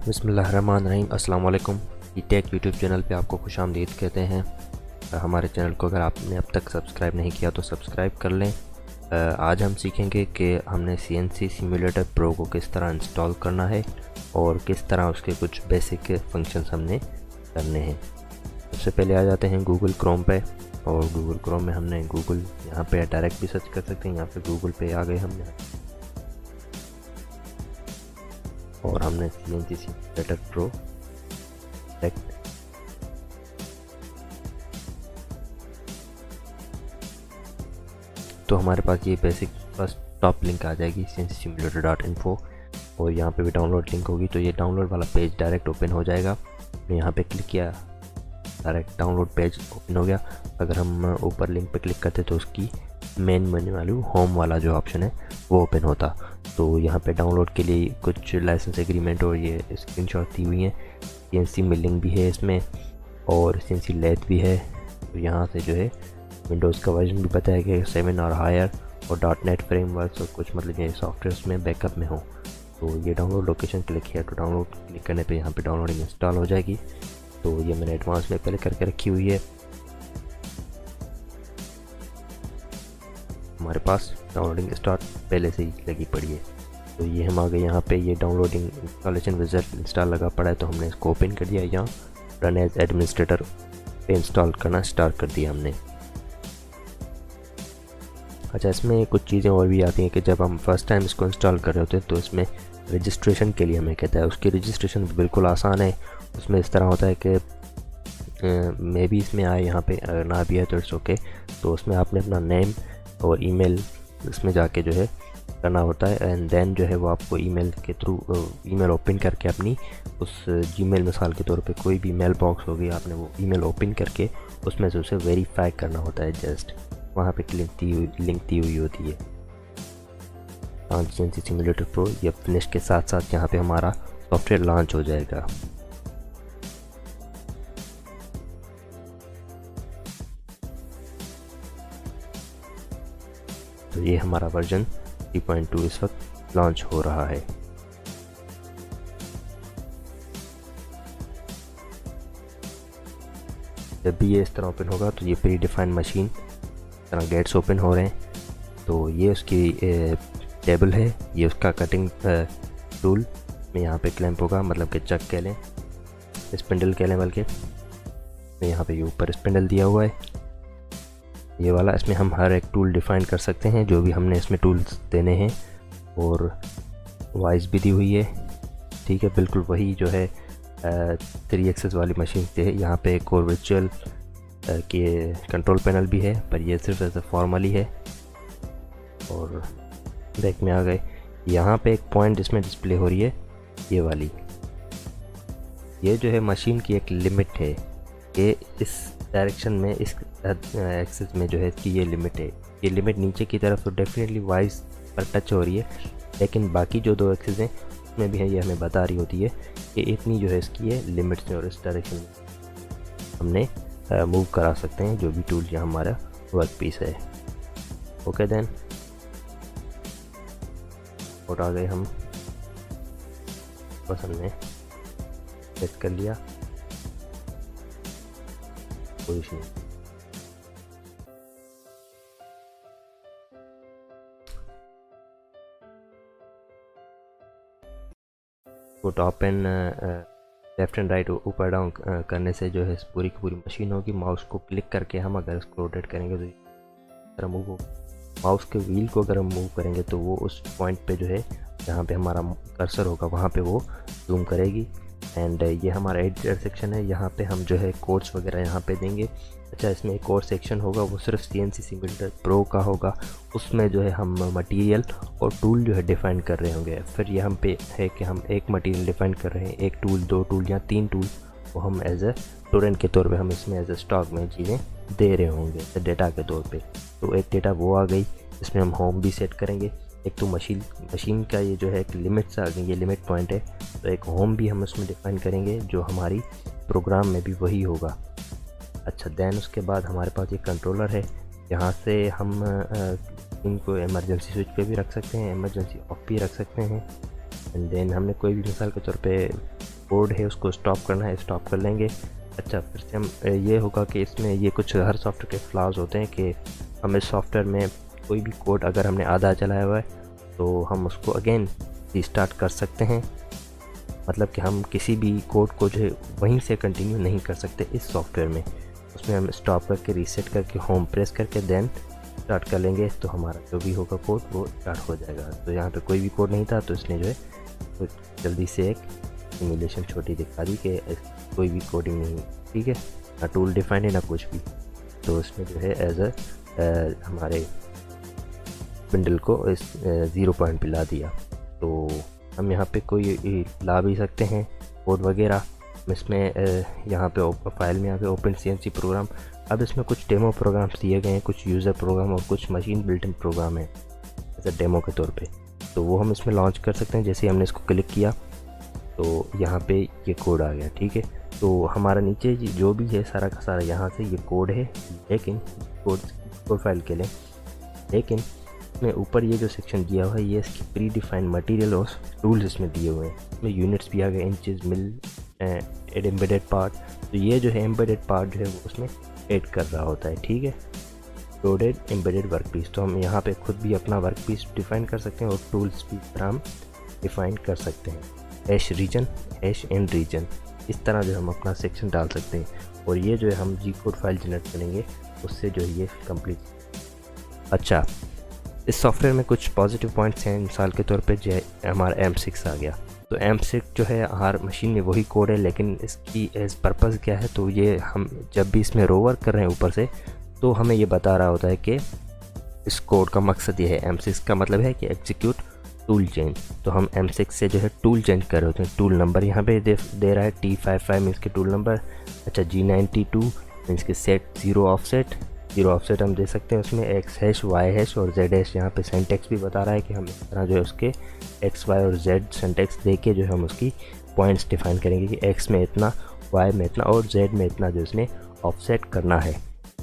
बिस्मिल्लाहिर्रहमानिर्रहीम। अस्सलाम वालेकुम। टेक यूट्यूब चैनल पे आपको खुशामदीद कहते हैं। हमारे चैनल को अगर आपने अब तक सब्सक्राइब नहीं किया तो सब्सक्राइब कर लें। आज हम सीखेंगे कि हमने CNC सिमुलेटर प्रो को किस तरह इंस्टॉल करना है और किस तरह उसके कुछ बेसिक फंक्शंस हमने करने हैं। सबसे पहले आ जाते हैं गूगल क्रोम पे, और गूगल क्रोम में हमने गूगल यहाँ पे डायरेक्ट भी सर्च कर सकते हैं। यहाँ पे गूगल पे आ गए हम यहाँ, और हमने CNC सिमुलेटर प्रो सेलेक्ट। तो हमारे पास ये बेसिक फर्स्ट टॉप लिंक आ जाएगी cncsimulator.info, और यहाँ पे भी डाउनलोड लिंक होगी। तो ये डाउनलोड वाला पेज डायरेक्ट ओपन हो जाएगा। यहाँ पे क्लिक किया, डायरेक्ट डाउनलोड पेज ओपन हो गया। अगर हम ऊपर लिंक पे क्लिक करते तो उसकी मेन मेन्यू वाली होम वाला जो ऑप्शन है वो ओपन होता। तो यहाँ पे डाउनलोड के लिए कुछ लाइसेंस एग्रीमेंट और ये स्क्रीनशॉट दी हुई हैं। CNC मिलिंग भी है इसमें और CNC लेथ भी है। तो यहाँ से जो है विंडोज़ का वर्जन भी बताया गया 7 और हायर, और .NET फ्रेमवर्क और कुछ मतलब ये सॉफ्टवेयर में बैकअप में हो। तो ये डाउनलोड लोकेशन क्लिक किया तो डाउनलोड क्लिक करने पे यहाँ पे डाउनलोडिंग इंस्टॉल हो जाएगी। तो ये मैंने एडवांस में पहले करके रखी हुई है। हमारे पास डाउनलोडिंग स्टार्ट पहले से ही लगी पड़ी है। तो ये हम आ गए यहाँ पे, ये डाउनलोडिंग इंस्टॉलेशन विज़ार्ड इंस्टॉल लगा पड़ा है। तो हमने इसको ओपन कर दिया। यहाँ रन एज एडमिनिस्ट्रेटर पे इंस्टॉल करना स्टार्ट कर दिया हमने। अच्छा, इसमें कुछ चीज़ें और भी आती हैं कि जब हम फर्स्ट टाइम इसको इंस्टॉल कर रहे होते हैं तो इसमें रजिस्ट्रेशन के लिए हमें कहता है। उसकी रजिस्ट्रेशन बिल्कुल आसान है। उसमें इस तरह होता है कि मे भी इसमें आए, यहाँ पे अगर ना भी है तो इट्स ओके। तो उसमें आपने अपना नेम और ईमेल इसमें जाके जो है करना होता है, एंड देन जो है वो आपको ईमेल के थ्रू ईमेल ओपन करके अपनी उस जीमेल मिसाल के तौर पे कोई भी मेल बॉक्स होगी, आपने वो ईमेल ओपन करके उसमें से उसे वेरीफाई करना होता है। जस्ट वहाँ पे लिंक दी हुई होती है। CNC सिमुलेटर प्रो ये फिनिश के साथ साथ यहाँ पे हमारा सॉफ्टवेयर लॉन्च हो जाएगा। तो ये हमारा वर्जन 3.2 इस वक्त लॉन्च हो रहा है। जब भी ये इस तरह ओपन होगा तो ये प्री डिफाइंड मशीन तरह गेट्स ओपन हो रहे हैं। तो ये उसकी टेबल है, ये उसका कटिंग टूल में यहाँ पे क्लैंप होगा, मतलब कि चक कह लें, स्पिंडल कह लें बल्कि। यहाँ पे ये ऊपर स्पिंडल दिया हुआ है ये वाला। इसमें हम हर एक टूल डिफ़ाइन कर सकते हैं जो भी हमने इसमें टूल्स देने हैं, और वाइज भी दी हुई है। ठीक है, बिल्कुल वही जो है 3 एक्सेस वाली मशीन से है। यहाँ पे एक और वर्चुअल के कंट्रोल पैनल भी है, पर ये सिर्फ ऐसा फॉर्मली है। और बैक में आ गए, यहाँ पे एक पॉइंट इसमें डिस्प्ले हो रही है ये वाली। ये जो है मशीन की एक लिमिट है कि इस डायरेक्शन में, इस एक्सिस में जो है इसकी ये लिमिट है। ये लिमिट नीचे की तरफ तो डेफिनेटली वाइज पर टच हो रही है, लेकिन बाकी जो 2 एक्सिस हैं उसमें भी है, ये हमें बता रही होती है कि इतनी जो है इसकी ये लिमिट्स हैं, और इस डायरेक्शन में हमने मूव करा सकते हैं जो भी टूल यहाँ हमारा वर्क पीस है। ओके देन, और आ गए हम, बस हमने सेट कर लिया पोजीशन। वो top and left and right ऊपर डाउन करने से जो है पूरी की पूरी मशीन होगी। माउस को क्लिक करके हम अगर इसको रोटेट करेंगे तो इस तरह मूव होगा। माउस के व्हील को अगर हम मूव करेंगे तो वो उस पॉइंट पे जो है जहाँ पे हमारा कर्सर होगा वहाँ पे वो जूम करेगी। एंड ये हमारा एडिटर सेक्शन है, यहाँ पे हम जो है कोड्स वगैरह यहाँ पे देंगे। अच्छा, इसमें एक और सेक्शन होगा, वो सिर्फ CNC सिमुलेटर प्रो का होगा। उसमें जो है हम मटेरियल और टूल जो है डिफ़ाइन कर रहे होंगे। फिर ये हम पे है कि हम एक मटेरियल डिफ़ाइन कर रहे हैं, 1 टूल, 2 टूल या 3 टूल, वो हम एज ए टोरेंट के तौर पे हम इसमें एज ए स्टॉक में चीज़ें दे रहे होंगे डेटा के तौर पे। तो एक डेटा वो आ गई, इसमें हम होम भी सेट करेंगे। एक तो मशीन का ये जो है एक लिमिट्स आ गई, ये लिमिट पॉइंट है। तो एक होम भी हम उसमें डिफ़ाइन करेंगे जो हमारी प्रोग्राम में भी वही होगा। अच्छा, देन उसके बाद हमारे पास ये कंट्रोलर है। यहाँ से हम इनको इमरजेंसी स्विच पे भी रख सकते हैं, इमरजेंसी ऑफ भी रख सकते हैं। एंड देन हमने कोई भी मिसाल के तौर पे कोड है उसको स्टॉप करना है, स्टॉप कर लेंगे। अच्छा, फिर से हम ये होगा कि इसमें ये कुछ हर सॉफ्टवेयर के फ्लॉज होते हैं कि हम इस सॉफ्टवेयर में कोई भी कोड अगर हमने आधा चलाया हुआ है तो हम उसको अगेन रीस्टार्ट कर सकते हैं। मतलब कि हम किसी भी कोड को जो है वहीं से कंटिन्यू नहीं कर सकते इस सॉफ्टवेयर में। उसमें हम स्टॉप करके रीसेट करके होम प्रेस करके देन स्टार्ट कर लेंगे तो हमारा जो भी होगा कोड वो स्टार्ट हो जाएगा। तो यहाँ पे कोई भी कोड नहीं था तो इसने जो है तो जल्दी से एक सिमुलेशन छोटी दिखा दी कि कोई भी कोडिंग नहीं, ठीक है, ना टूल डिफाइन है ना कुछ भी। तो इसमें जो है एज हमारे बंडल को इस 0 पॉइंट पे ला दिया। तो हम यहाँ पे कोई ला भी सकते हैं कोड वगैरह। इसमें यहाँ पे फाइल में यहाँ पे ओपन CNC प्रोग्राम। अब इसमें कुछ डेमो प्रोग्राम्स दिए गए हैं, कुछ यूज़र प्रोग्राम और कुछ मशीन बिल्ट इन प्रोग्राम है जैसे डेमो के तौर पे। तो वो हम इसमें लॉन्च कर सकते हैं। जैसे हमने इसको क्लिक किया तो यहाँ पे ये कोड आ गया, ठीक है। तो हमारा नीचे जो भी है सारा का सारा यहाँ से ये कोड है, लेकिन कोड फाइल के लिए, लेकिन इसमें ऊपर ये जो सेक्शन दिया हुआ है ये इसकी प्री डिफाइंड मटेरियल और टूल्स इसमें दिए हुए हैं। इसमें यूनिट्स भी आ गए, इंचेस, मिल, एम्बेडेड पार्ट। तो ये जो है एम्बेडेड पार्ट जो है वो उसमें ऐड कर रहा होता है, ठीक है। लोडेड एम्बेडेड वर्क पीस, तो हम यहाँ पे खुद भी अपना वर्क पीस डिफ़ाइन कर सकते हैं और टूल्स भी हम डिफ़ाइन कर सकते हैं। Hash region, hash and region, इस तरह जो हम अपना सेक्शन डाल सकते हैं। और ये जो है हम जी कोड फाइल जनरेट करेंगे उससे जो है ये कंप्लीट। अच्छा, इस सॉफ्टवेयर में कुछ पॉजिटिव पॉइंट्स हैं। मिसाल के तौर पे जो है हमारा M6 आ गया, तो M6 जो है हर मशीन में वही कोड है, लेकिन इसकी एज पर्पज़ क्या है, तो ये हम जब भी इसमें रोवर कर रहे हैं ऊपर से तो हमें ये बता रहा होता है कि इस कोड का मकसद ये है। M6 का मतलब है कि एग्जीक्यूट टूल चेंज। तो हम M6 से जो है टूल चेंज कर रहे होते हैं। टूल नंबर यहाँ पे दे रहा है T55 मीन्स के टूल नंबर। अच्छा, G92 मीन्स के सेट ज़ीरो ऑफसेट हम दे सकते हैं उसमें X हैश, Y हैश और Z हैश। यहाँ पे सेंटेक्स भी बता रहा है कि हम इस तरह जो है उसके X, Y और Z सेंटेक्स दे के जो है हम उसकी पॉइंट्स डिफाइन करेंगे कि X में इतना, Y में इतना और Z में इतना जो इसने ऑफसेट करना है।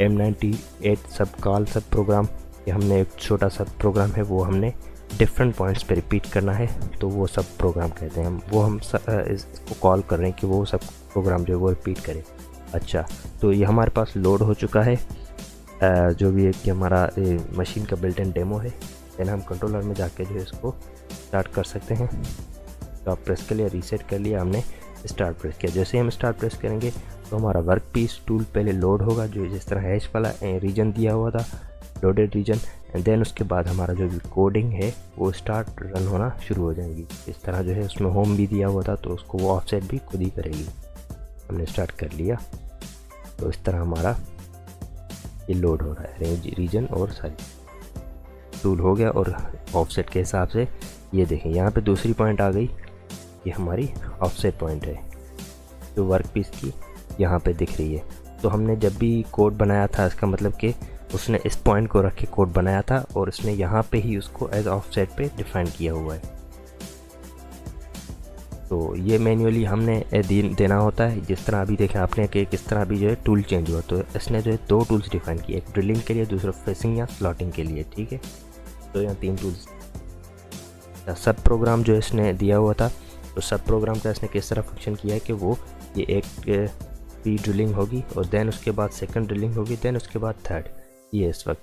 M98 सब कॉल सब प्रोग्राम, ये हमने एक छोटा सा प्रोग्राम है वो हमने डिफरेंट पॉइंट्स पे रिपीट करना है, तो वो सब प्रोग्राम कहते हैं। हम इसको कॉल कर रहे हैं कि वो सब प्रोग्राम जो है वो रिपीट करे। अच्छा, तो ये हमारे पास लोड हो चुका है जो भी है कि हमारा मशीन का बिल्ट इन डेमो है। देन हम कंट्रोलर में जाके जो है इसको स्टार्ट कर सकते हैं। तो आप प्रेस कर लिया, रीसेट कर लिया, हमने स्टार्ट प्रेस किया। जैसे ही हम स्टार्ट प्रेस करेंगे तो हमारा वर्क पीस टूल पहले लोड होगा, जो जिस तरह हैश वाला रीजन दिया हुआ था, लोडेड रीजन। एंड देन उसके बाद हमारा जो भी कोडिंग है वो स्टार्ट रन होना शुरू हो जाएगी। इस तरह जो है उसमें होम भी दिया हुआ था तो उसको वो ऑफसेट भी खुद ही करेगी। हमने स्टार्ट कर लिया तो इस तरह हमारा ये लोड हो रहा है, रेंज, रीजन और सारी टूल हो गया। और ऑफसेट के हिसाब से ये देखें यहाँ पे दूसरी पॉइंट आ गई, ये हमारी ऑफसेट पॉइंट है जो वर्क पीस की यहाँ पे दिख रही है। तो हमने जब भी कोड बनाया था इसका मतलब कि उसने इस पॉइंट को रख के कोड बनाया था और उसने यहाँ पे ही उसको एज ऑफसेट पे डिफाइन किया हुआ है। तो ये मैन्युअली हमने देना होता है। जिस तरह अभी देखें आपने कि किस तरह अभी जो है टूल चेंज हुआ, तो इसने जो है 2 टूल्स डिफाइन किए, एक ड्रिलिंग के लिए, दूसरा फेसिंग या स्लॉटिंग के लिए, ठीक है। तो यहाँ 3 टूल्स। सब प्रोग्राम जो इसने दिया हुआ था, तो सब प्रोग्राम का इसने किस तरह फंक्शन किया है कि वो ये एक प्री ड्रिलिंग होगी और देन उसके बाद सेकंड ड्रिलिंग होगी, देन उसके बाद थर्ड, ये इस वक्त।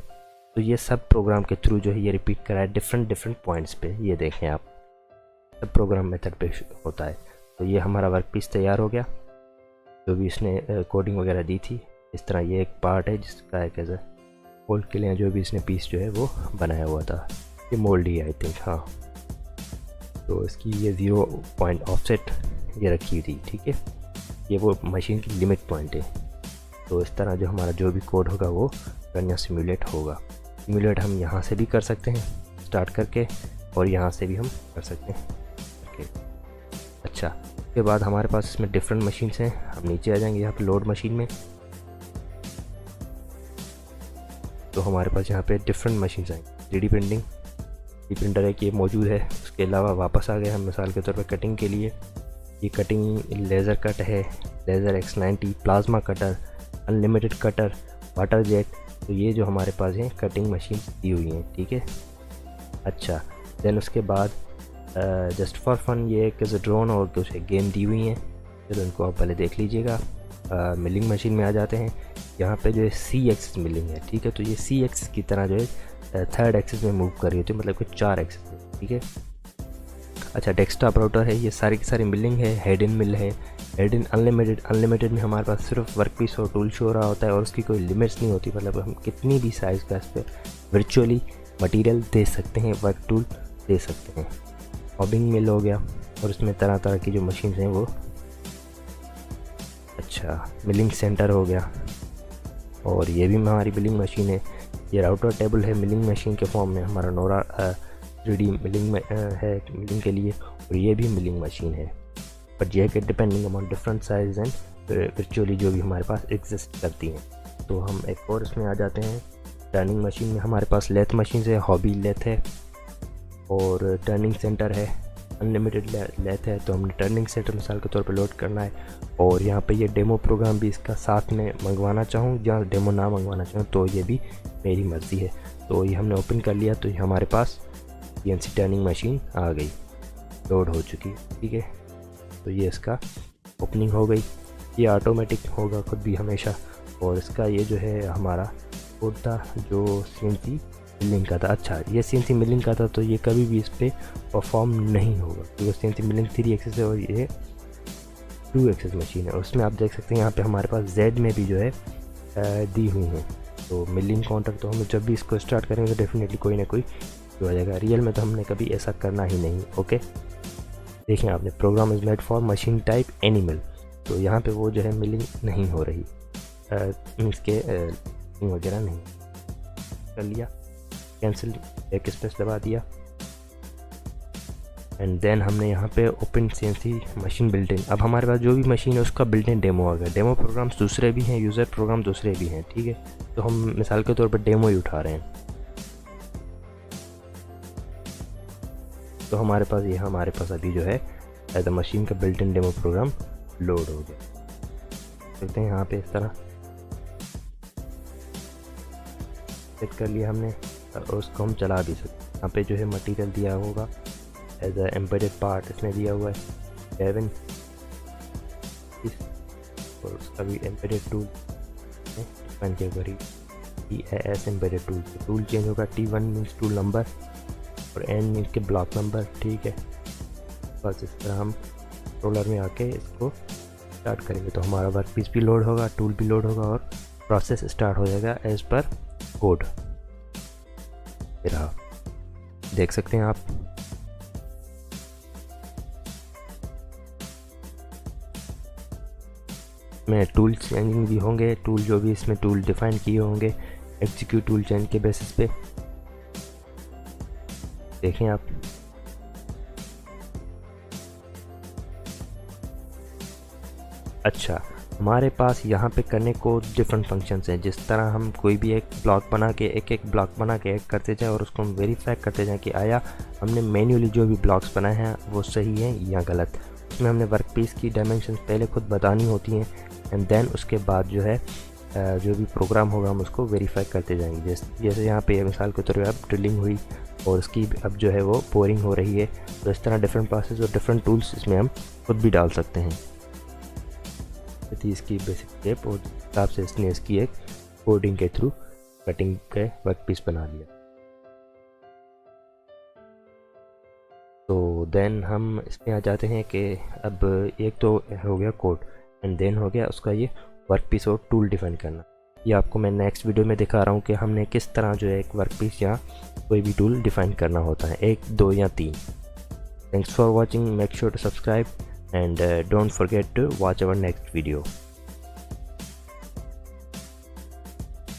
तो ये सब प्रोग्राम के थ्रू जो है ये रिपीट करा है डिफरेंट पॉइंट्स पे। ये देखें आप, सब प्रोग्राम मेथड पे होता है। तो ये हमारा वर्क पीस तैयार हो गया, जो भी इसने कोडिंग वगैरह दी थी। इस तरह ये एक पार्ट है जिसका एक एज मोल्ड के लिए जो भी इसने पीस जो है वो बनाया हुआ था। ये मोल्ड ही आई थिंक, हाँ। तो इसकी ये 0 पॉइंट ऑफसेट ये रखी हुई थी, ठीक है। ये वो मशीन की लिमिट पॉइंट है। तो इस तरह जो हमारा जो भी कोड होगा वो रन या सिमुलेट होगा। सिमुलेट हम यहाँ से भी कर सकते हैं स्टार्ट करके, और यहाँ से भी हम कर सकते हैं ओके। अच्छा, उसके बाद हमारे पास इसमें डिफरेंट मशीन्स हैं। हम नीचे आ जाएंगे यहाँ पे लोड मशीन में, तो हमारे पास यहाँ पे डिफरेंट मशीन्स आएंगी। 3D प्रिंटिंग, प्रिंटर है कि ये मौजूद है। उसके अलावा वापस आ गए हम मिसाल के तौर पर कटिंग के लिए। ये कटिंग लेज़र कट है, laser X90, plasma cutter, unlimited cutter, water jet. तो ये जो हमारे पास हैं कटिंग मशीन दी हुई हैं, ठीक है। अच्छा, देन उसके बाद जस्ट फॉर फन ये एक ड्रोन और कुछ गेम दी हुई हैं। चलो इनको आप पहले देख लीजिएगा। मिलिंग मशीन में आ जाते हैं। यहाँ पे जो है सी एक्सिस मिलिंग है, ठीक है। तो ये सी एक्सिस की तरह जो है थर्ड एक्सिस में मूव कर रही है, तो मतलब कि 4 एक्सिस में, ठीक है। अच्छा, डेस्कटॉप राउटर है, ये सारी की सारी मिलिंग है। हेड इन मिल है, हेड इन अनलिमिटेड में हमारे पास सिर्फ वर्क पीस और टूल शो रहा होता है और उसकी कोई लिमिट्स नहीं होती, मतलब हम कितनी भी साइज़ का इस पर वर्चुअली मटेरियल दे सकते हैं, वर्क टूल दे सकते हैं। हॉबिंग मिल हो गया और उसमें तरह तरह की जो मशीन हैं वो। अच्छा, मिलिंग सेंटर हो गया और ये भी हमारी मिलिंग मशीन है। ये राउटर टेबल है मिलिंग मशीन के फॉर्म में, हमारा नोरा 3D मिलिंग में है मिलिंग के लिए, और ये भी मिलिंग मशीन है। बट ये कि depending upon different size and virtually जो भी हमारे पास एग्जिस्ट करती हैं। तो हम एक और इसमें आ जाते हैं। टर्निंग मशीन में हमारे पास लेथ मशीन है, हॉबी लेथ है और टर्निंग सेंटर है, अनलिमिटेड लेथ है। तो हमने टर्निंग सेंटर मिसाल के तौर पे लोड करना है और यहाँ पे ये डेमो प्रोग्राम भी इसका साथ में मंगवाना चाहूँ या डेमो ना मंगवाना चाहूँ तो ये भी मेरी मर्ज़ी है। तो ये हमने ओपन कर लिया, तो ये हमारे पास CNC टर्निंग मशीन आ गई, लोड हो चुकी है, ठीक है। तो ये इसका ओपनिंग हो गई। ये ऑटोमेटिक होगा खुद भी हमेशा, और इसका ये जो है हमारा कोड था जो CNC मिलिंग का था। अच्छा, ये CNC मिलिंग का था तो ये कभी भी इस पर परफॉर्म नहीं होगा क्योंकि CNC मिलिंग 3 एक्सिस है और ये 2 एक्सिस मशीन है। उसमें आप देख सकते हैं यहाँ पे हमारे पास Z में भी जो है दी हुई हैं। तो मिलिंग काउंटर तो हम जब भी इसको स्टार्ट करेंगे तो डेफिनेटली कोई ना कोई हो जाएगा। रियल में तो हमने कभी ऐसा करना ही नहीं। ओके, देखें आपने, program is made for machine type animal. तो यहाँ पे वो जो है मिलिंग नहीं हो रही, मीन्स के वगैरह नहीं कर लिया। कैंसिल, एक स्पेस दबा दिया एंड देन हमने यहाँ पे ओपन CNC मशीन बिल्ट-इन। अब हमारे पास जो भी मशीन है उसका बिल्ट-इन डेमो आ गया। डेमो प्रोग्राम्स दूसरे भी हैं, यूज़र प्रोग्राम दूसरे भी हैं, ठीक है। तो हम मिसाल के तौर पर डेमो ही उठा रहे हैं। तो हमारे पास अभी जो है एज अ मशीन का built in demo program load हो गया। देखते हैं यहाँ पे इस तरह सेट कर लिया हमने और उसको हम चला भी सकते। यहाँ पे जो है मटेरियल दिया होगा एज अ एम्बेडेड पार्ट, इसमें दिया हुआ है 7 और उसका भी एम्बेडेड टूल डिफाइन किया हुआ TAS embedded tool. Tool change होगा, T1 मीन्स टूल नंबर और N मीन्स के ब्लॉक नंबर, ठीक है। बस इस तरह हम रोलर में आके इसको स्टार्ट करेंगे तो हमारा वर्क पीस भी लोड होगा, टूल भी लोड होगा और प्रोसेस स्टार्ट हो जाएगा एज पर कोड। देख सकते हैं आप। में टूल चेंजिंग भी होंगे, टूल जो भी इसमें टूल डिफाइन किए होंगे एग्जीक्यूट टूल चेंज के बेसिस पे। देखें आप, अच्छा हमारे पास यहाँ पे करने को डिफरेंट फंक्शंस हैं। जिस तरह हम कोई भी एक ब्लॉक बना के एक ब्लॉक बना के एक करते जाएं और उसको हम वेरीफाई करते जाएं कि आया हमने मैन्युअली जो भी ब्लॉक्स बनाए हैं वो सही हैं या गलत। उसमें हमने वर्क पीस की डायमेंशंस पहले खुद बतानी होती हैं एंड देन उसके बाद जो है जो भी प्रोग्राम होगा हम उसको वेरीफाई करते जाएंगे। जैसे यहाँ पे मिसाल के तौर पर अब ड्रिलिंग हुई और उसकी अब जो है वो बोरिंग हो रही है, तो इस तरह डिफरेंट प्रोसेस और डिफरेंट टूल्स इसमें हम खुद भी डाल सकते हैं। थी इसकी बेसिक स्टेप और हिसाब से इसने इसकी एक कोडिंग के थ्रू कटिंग के वर्क पीस बना लिया। तो देन हम इसमें आ जाते हैं कि अब एक तो हो गया कोड एंड देन हो गया उसका ये वर्क पीस और टूल डिफाइन करना। ये आपको मैं नेक्स्ट वीडियो में दिखा रहा हूँ कि हमने किस तरह जो है एक वर्क पीस या कोई भी टूल डिफाइन करना होता है, 1, 2 या 3। Thanks for watching, make sure to subscribe and don't forget to watch our next video.